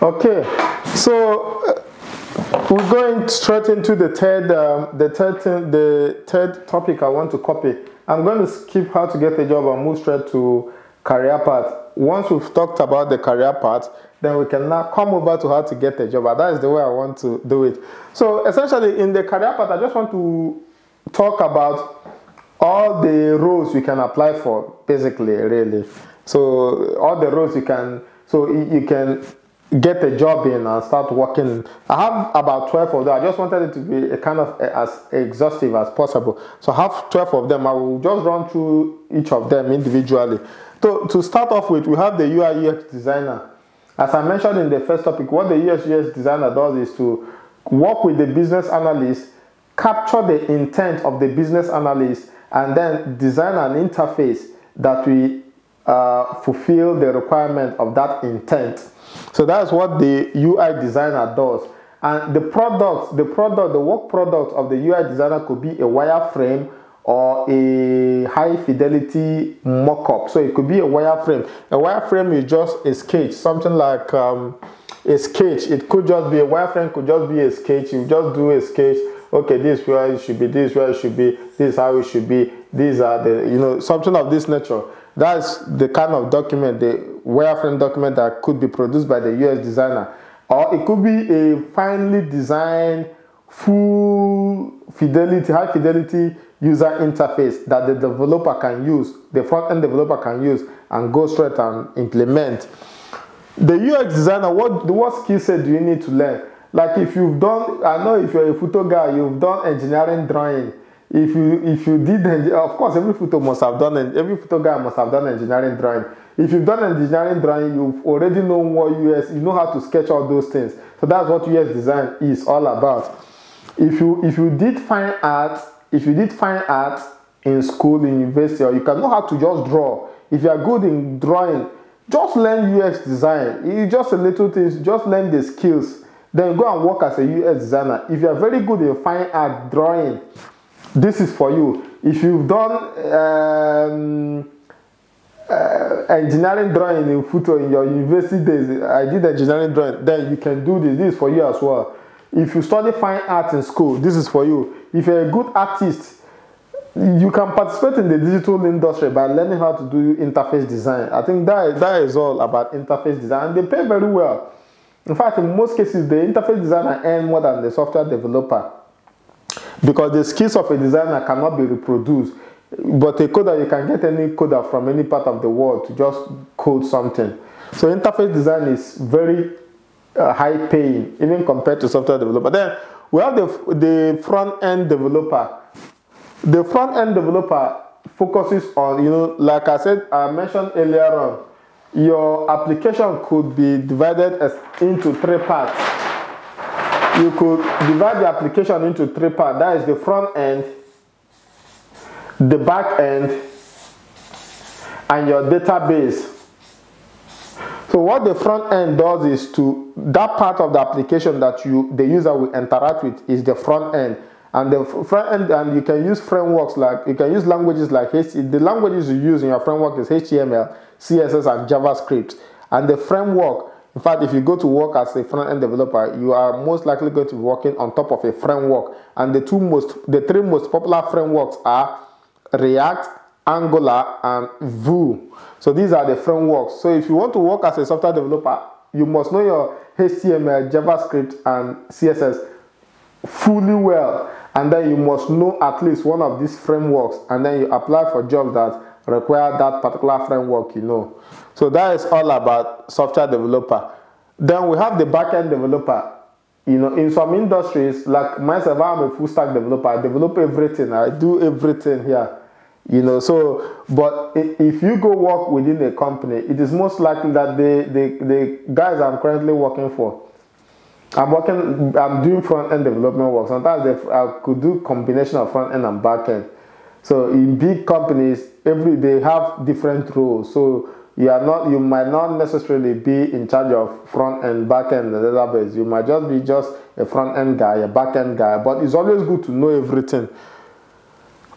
Okay, so we're going straight into the third topic I want to copy. I'm going to skip how to get a job and move straight to career path. Once we've talked about the career path, then we can now come over to how to get a job. And that is the way I want to do it. So essentially, in the career path, I just want to talk about all the roles you can apply for, basically, really. So all the roles you can get a job in and start working. I have about 12 of them. I just wanted it to be a kind of as exhaustive as possible. So I have 12 of them. I will just run through each of them individually. So to start off with, we have the UI UX designer. As I mentioned in the first topic, what the UI UX designer does is to work with the business analyst, capture the intent of the business analyst, and then design an interface that will fulfill the requirement of that intent. So that's what the UI designer does. And the work product of the UI designer could be a wireframe or a high fidelity mock-up. So it could be a wireframe. A wireframe is just a sketch, something like a sketch. It could just be a wireframe, could just be a sketch. You just do a sketch. Okay, this is where it should be, this is where it should be, this is how it should be, these are the, something of this nature. That's the kind of document, the wireframe document that could be produced by the UX designer. Or it could be a finely designed, full fidelity, high fidelity user interface that the developer can use, the front-end developer can use and go straight and implement. The UX designer, what skill set do you need to learn? Like if you've done, I know if you're a photo guy, you've done engineering drawing. If you did, of course, every photo guy must have done engineering drawing. If you've done engineering drawing, you've already know what UX, you know how to sketch all those things. So that's what UX design is all about. If you did fine art in school, in university, or you can know how to just draw. If you are good in drawing, just learn UX design. It's just a little things, just learn the skills. Then go and work as a UX designer. If you are very good in fine art drawing, this is for you. If you've done engineering drawing in photo in your university days, I did engineering drawing, then you can do this. This is for you as well. If you study fine art in school, this is for you. If you're a good artist, you can participate in the digital industry by learning how to do interface design. I think that is all about interface design. And they pay very well. In fact, in most cases, the interface designer earns more than the software developer, because the skills of a designer cannot be reproduced. But a coder, you can get any coder from any part of the world to just code something. So interface design is very high paying, even compared to software developer. Then we have the front-end developer. The front-end developer focuses on, like I mentioned earlier on, your application could be divided into three parts. You could divide the application into three parts. That is the front end, the back end, and your database. So what the front end does is that part of the application that the user will interact with is the front end. And the front end, and you can use frameworks you can use languages like the languages you use in your framework is HTML, CSS, and JavaScript. And the framework, in fact, if you go to work as a front-end developer, you are most likely going to be working on top of a framework. And the three most popular frameworks are React, Angular, and Vue. So these are the frameworks. So if you want to work as a software developer, you must know your HTML, JavaScript, and CSS fully well. And then you must know at least one of these frameworks. And then you apply for jobs that require that particular framework, So that is all about software developer. Then we have the back-end developer. In some industries, like myself, I'm a full-stack developer. I develop everything. I do everything here. But if you go work within a company, it is most likely that the guys I'm currently working for, I'm doing front-end development work. Sometimes I could do combination of front-end and back-end. So in big companies, they have different roles. So you might not necessarily be in charge of front-end, back-end, and database. You might just be a front-end guy, a back-end guy. But it's always good to know everything.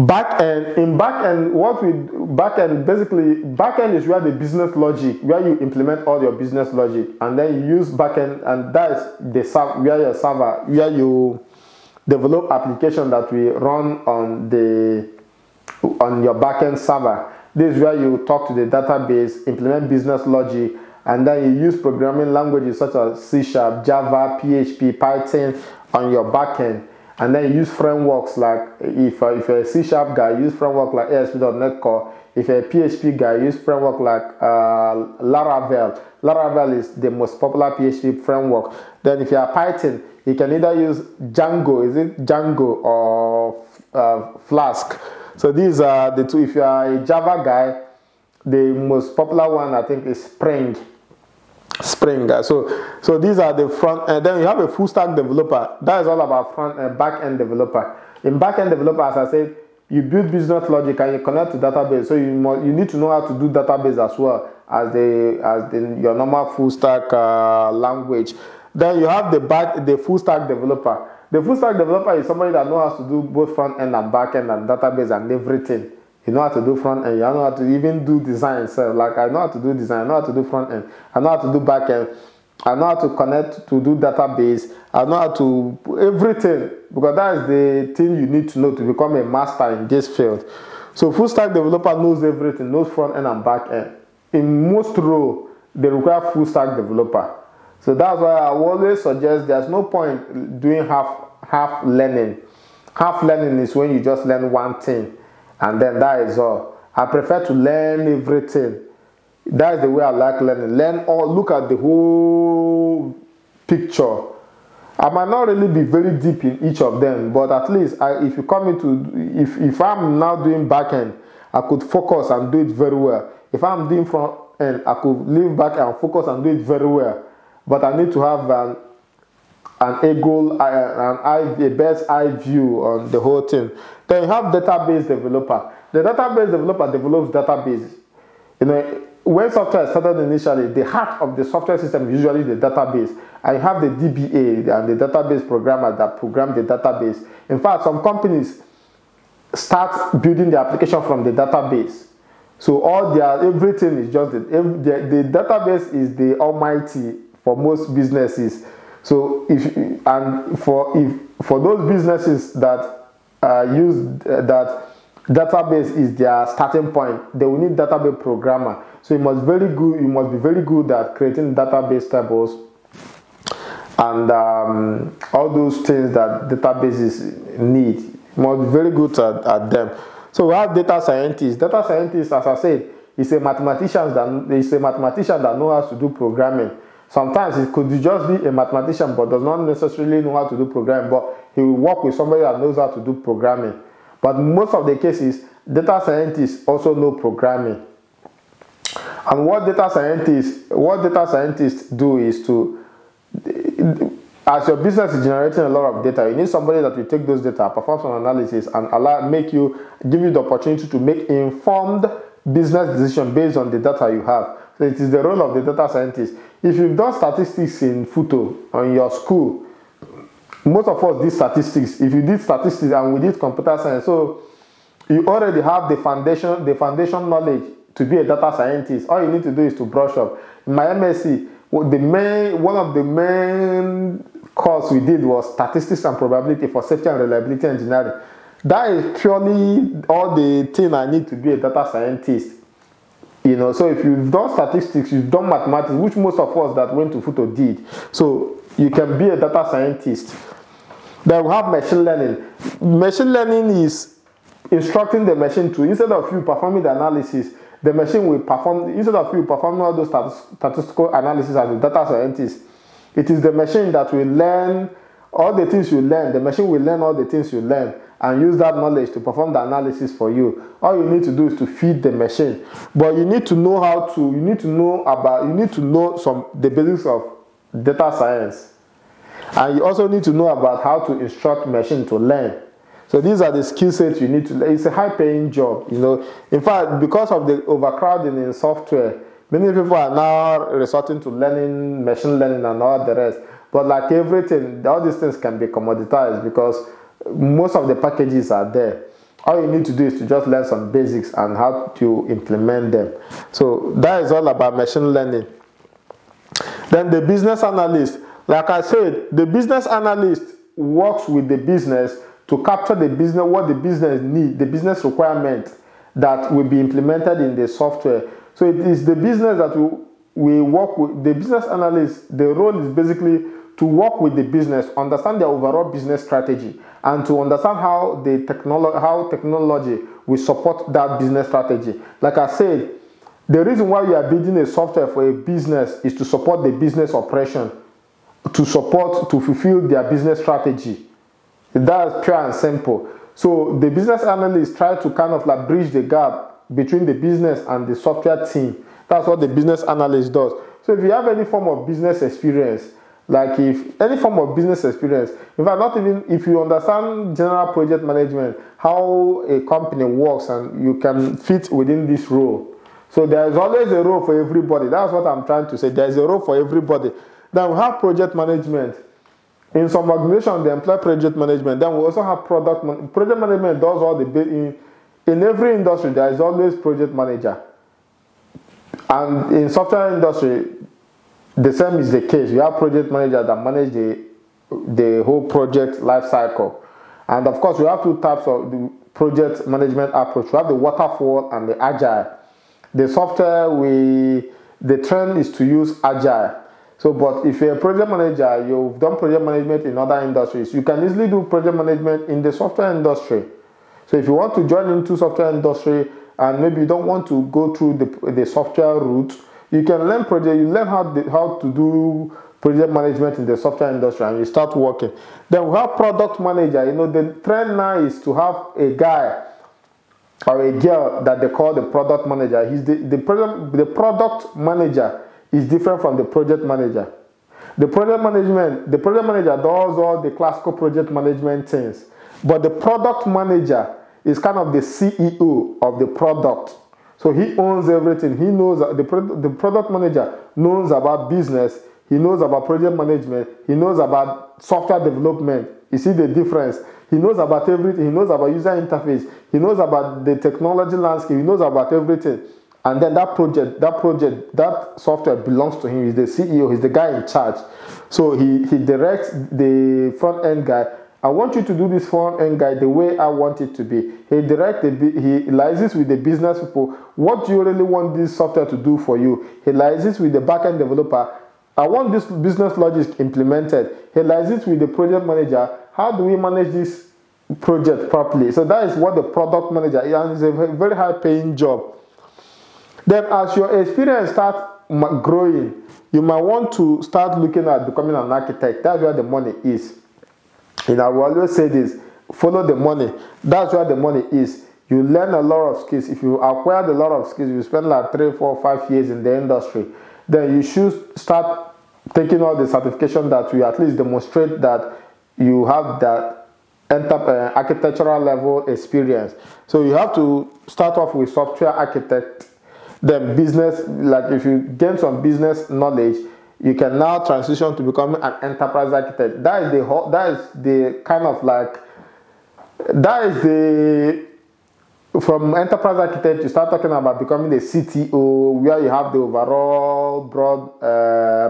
In back end, back end is where the business logic, where you implement all your business logic, and then you use back end, and that is where your server, where you develop application that will run on your backend server. This is where you talk to the database, implement business logic, and then you use programming languages such as C#, Java, PHP, Python on your backend. And then you use frameworks like, if you're a C# guy, use framework like ASP.NET Core. If you're a PHP guy, use framework like Laravel. Laravel is the most popular PHP framework. Then if you're a Python, you can either use Django, or Flask. So these are the two. If you are a Java guy, the most popular one I think is Spring. So these are the front end. Then you have a full stack developer. That is all about front and back end developer. In back end developer, as I said, you build business logic and you connect to database. So you need to know how to do database as well as your normal full stack language. Then you have the full stack developer. The full stack developer is somebody that knows how to do both front end and back end and database and everything. You know how to do front end, you know how to even do design. So like I know how to do design, I know how to do front end, I know how to do back end, I know how to connect to do database, I know how to everything, because that is the thing you need to know to become a master in this field. So full stack developer knows everything, knows front end and back end. In most roles, they require full stack developer. So that's why I always suggest there's no point doing half learning. Half learning is when you just learn one thing and then that is all. I prefer to learn everything. That is the way I like learning. Learn all, look at the whole picture. I might not really be very deep in each of them, but at least if you come into, if I'm now doing back end, I could focus and do it very well. If I'm doing front end, I could leave back and focus and do it very well. But I need to have a bird's eye view on the whole thing. Then you have database developer. The database developer develops databases. You know, when software started initially, the heart of the software system is usually the database. And you have the DBA and the database programmer that program the database. In fact, some companies start building the application from the database. So everything is just the database is the almighty for most businesses. So for those businesses that use that database is their starting point, they will need database programmer. So you must be very good at creating database tables and all those things that databases need. You must be very good at them. So we have data scientists. Data scientists, as I said, is a mathematician that knows how to do programming. Sometimes it could just be a mathematician but does not necessarily know how to do programming, but he will work with somebody that knows how to do programming. But most of the cases, data scientists also know programming. And what data scientists do is to, as your business is generating a lot of data, you need somebody that will take those data, perform some analysis, and give you the opportunity to make informed business decisions based on the data you have. So it is the role of the data scientist. If you've done statistics in FUTO on your school, most of us did statistics. If you did statistics and we did computer science, so you already have the foundation knowledge to be a data scientist. All you need to do is to brush up. In my MSc, one of the main course we did was statistics and probability for safety and reliability engineering. That is purely all the thing I need to be a data scientist. You know, so if you've done statistics, you've done mathematics, which most of us that went to FUTO did. So you can be a data scientist. Then we have machine learning. Machine learning is instructing the machine to, instead of you performing the analysis, the machine will perform, instead of you performing all those statistical analysis as a data scientist, it is the machine that will learn all the things you learn. The machine will learn all the things you learn and use that knowledge to perform the analysis for you. All you need to do is to feed the machine. But you need to know the basics of data science. And you also need to know about how to instruct machine to learn. So these are the skill sets you need to learn. It's a high-paying job, you know. In fact, because of the overcrowding in software, many people are now resorting to learning machine learning and all the rest. But like everything, all these things can be commoditized because most of the packages are there. All you need to do is to just learn some basics and how to implement them. So that is all about machine learning. Then the business analyst, like I said, the business analyst works with the business to capture the business, what the business need, the business requirement that will be implemented in the software. So it is the business that we work with. The business analyst, the role is basically to work with the business, understand their overall business strategy, and to understand how technology will support that business strategy. Like I said, the reason why we are building a software for a business is to support the business operation, to fulfill their business strategy. That's pure and simple. So the business analyst try to kind of like bridge the gap between the business and the software team. That's what the business analyst does. So if you have any form of business experience, in fact, not even if you understand general project management, how a company works, and you can fit within this role. So there is always a role for everybody. That's what I'm trying to say. There is a role for everybody. Then we have project management. In some organizations, they employ project management. Then we also have project management does all the in every industry. There is always project manager, and in software industry, the same is the case. You have project manager that manage the whole project life cycle. And of course, we have two types of the project management approach. We have the waterfall and the agile. The software, the trend is to use agile. So, but if you're a project manager, you've done project management in other industries, you can easily do project management in the software industry. So if you want to join into software industry and maybe you don't want to go through the software route, you can learn how to do project management in the software industry, and you start working. Then we have product manager. The trend now is to have a guy or a girl that they call the product manager. The product manager is different from the project manager. The project manager does all the classical project management things, but the product manager is kind of the CEO of the product. So he owns everything. He knows the product manager knows about business. He knows about project management. He knows about software development. You see the difference? He knows about everything. He knows about user interface. He knows about the technology landscape. He knows about everything. And then that software belongs to him. He's the CEO. He's the guy in charge. So he directs the front end guy. I want you to do this front end guy the way I want it to be. He liaises with the business people. What do you really want this software to do for you? He liaises with the back end developer. I want this business logic implemented. He liaises with the project manager. How do we manage this project properly? So that is what the product manager is, and it's a very high paying job. Then as your experience starts growing, you might want to start looking at becoming an architect. That's where the money is. I will always say this, follow the money. That's where the money is. You learn a lot of skills. If you acquired a lot of skills, you spend like 3, 4, 5 years in the industry, then you should start taking all the certification that will at least demonstrate that you have that architectural level experience. So you have to start off with software architect, then business. Like if you gain some business knowledge, you can now transition to becoming an enterprise architect. That is from enterprise architect, you start talking about becoming the CTO, where you have the overall broad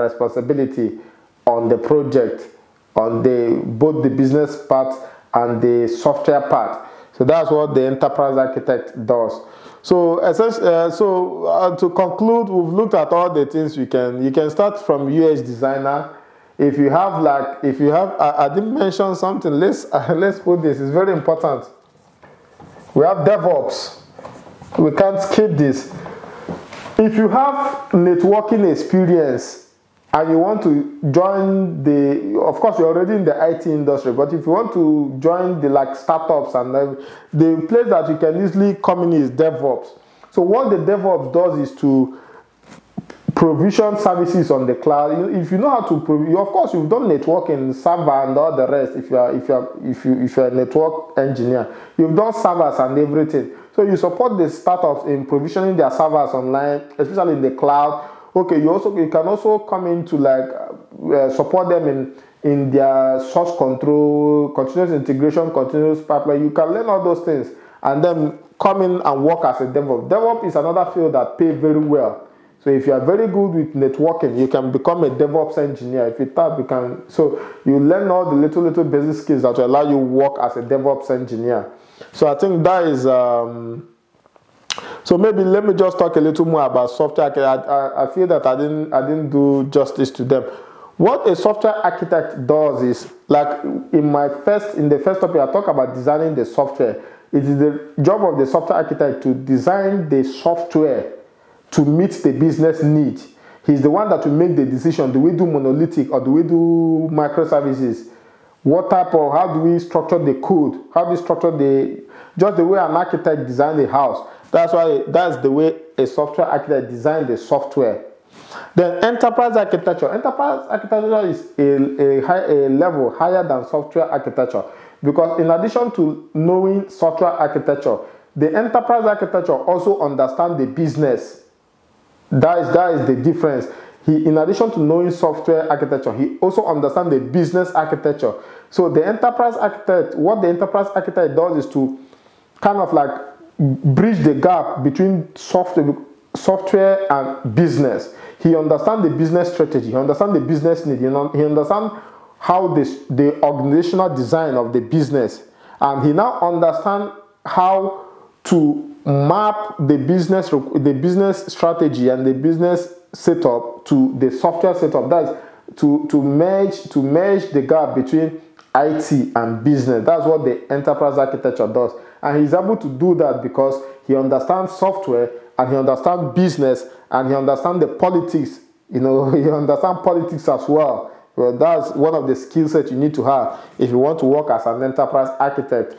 responsibility on the project, on both the business part and the software part. So that's what the enterprise architect does. So to conclude, we've looked at all the things you can start from UX designer. If you have, I didn't mention something. Let's put this. It's very important. We have DevOps. We can't skip this. If you have networking experience and you want to join of course you're already in the IT industry, but if you want to join the startups, and the place that you can easily come in is DevOps. So what the DevOps does is to provision services on the cloud. If you know how to of course you've done networking, server and all the rest. If you're a network engineer, you've done servers and everything. So you support the startups in provisioning their servers online, especially in the cloud. Okay, you can also come in to support them in their source control, continuous integration, continuous pipeline. You can learn all those things and then come in and work as a DevOps. DevOps is another field that pays very well. So if you are very good with networking, you can become a DevOps engineer. If you tap, you can. So you learn all the little basic skills that will allow you to work as a DevOps engineer. So I think that is. So maybe let me just talk a little more about software. I feel that I didn't do justice to them. What a software architect does is, like in the first topic, I talk about designing the software. It is the job of the software architect to design the software to meet the business need. He's the one that will make the decision. Do we do monolithic or do we do microservices? What type of, how do we structure the code? How do we structure just the way an architect designs a house? That's the way a software architect designs the software. Then enterprise architecture. Enterprise architecture is a level higher than software architecture, because in addition to knowing software architecture, the enterprise architecture also understands the business. That is the difference. In addition to knowing software architecture, he also understands the business architecture. So the enterprise architect, what the enterprise architect does is to kind of like bridge the gap between software and business. He understands the business strategy. He understands the business need. He understands how the organizational design of the business, and he now understands how to map the business strategy and the business setup to the software setup. That's to merge the gap between IT and business. That's what the enterprise architecture does, and he's able to do that because he understands software and he understands business and he understands the politics. He understands politics as well. Well, that's one of the skill sets you need to have if you want to work as an enterprise architect.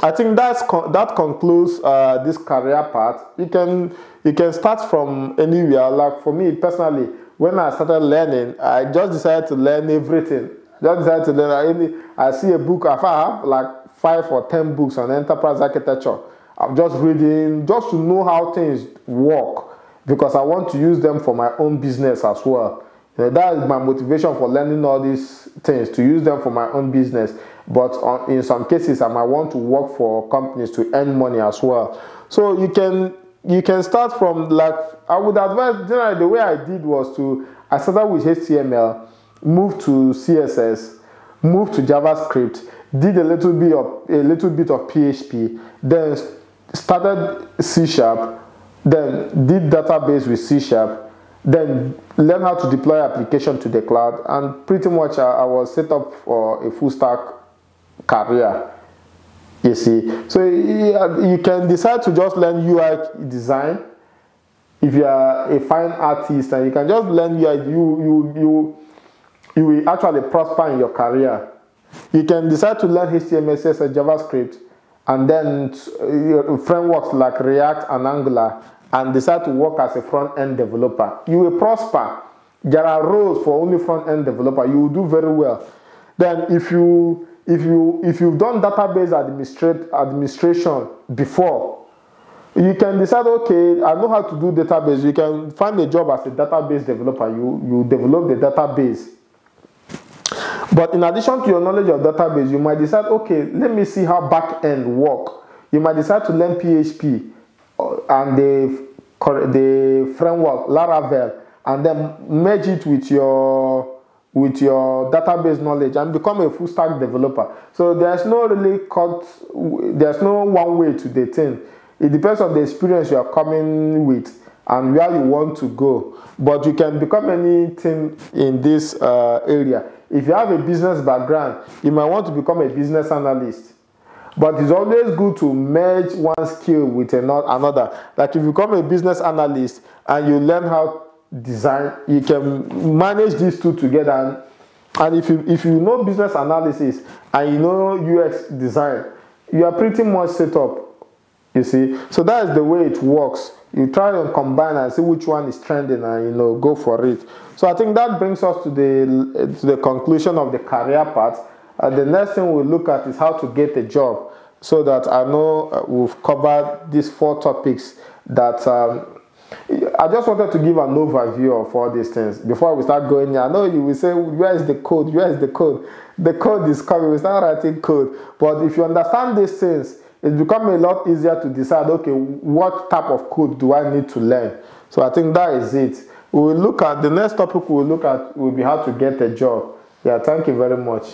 I think that concludes this career part. You can start from anywhere. Like for me personally, when I started learning, I just decided to learn everything. I see a book. I have like 5 or 10 books on enterprise architecture. I'm just reading just to know how things work, because I want to use them for my own business as well. That is my motivation for learning all these things, to use them for my own business. But in some cases, I might want to work for companies to earn money as well. So you can start from, like, I would advise, generally the way I did was I started with HTML, moved to CSS, moved to JavaScript, did a little bit of PHP, then started C#, then did database with C#, then learn how to deploy application to the cloud, and pretty much I was set up for a full stack career. You see, so you can decide to just learn UI design. If you are a fine artist and you can just learn UI, you will actually prosper in your career. You can decide to learn HTML, CSS, JavaScript, and then frameworks like React and Angular, and decide to work as a front-end developer. You will prosper. There are roles for only front-end developer. You will do very well. Then if you've done database administration before, you can decide, okay, I know how to do database. You can find a job as a database developer. You develop the database. But in addition to your knowledge of database, you might decide, okay, let me see how back-end work. You might decide to learn PHP and the framework Laravel, and then merge it with your database knowledge and become a full stack developer. So there's no one way to the thing. It depends on the experience you are coming with and where you want to go. But you can become anything in this area. If you have a business background, you might want to become a business analyst. But it's always good to merge one skill with another. Like if you become a business analyst and you learn how to design, you can manage these two together. And if you know business analysis and you know UX design, you are pretty much set up. You see, so that is the way it works. You try to combine and see which one is trending, and go for it. So I think that brings us to the conclusion of the career part. The next thing we'll look at is how to get a job. So that I know we've covered these 4 topics that I just wanted to give an overview of all these things before we start going here. I know you will say, where is the code? Where is the code? The code is coming. We start writing code. But if you understand these things, it's become a lot easier to decide, okay, what type of code do I need to learn? So I think that is it. We will look at the next topic. We will look at will be how to get a job. Yeah, thank you very much.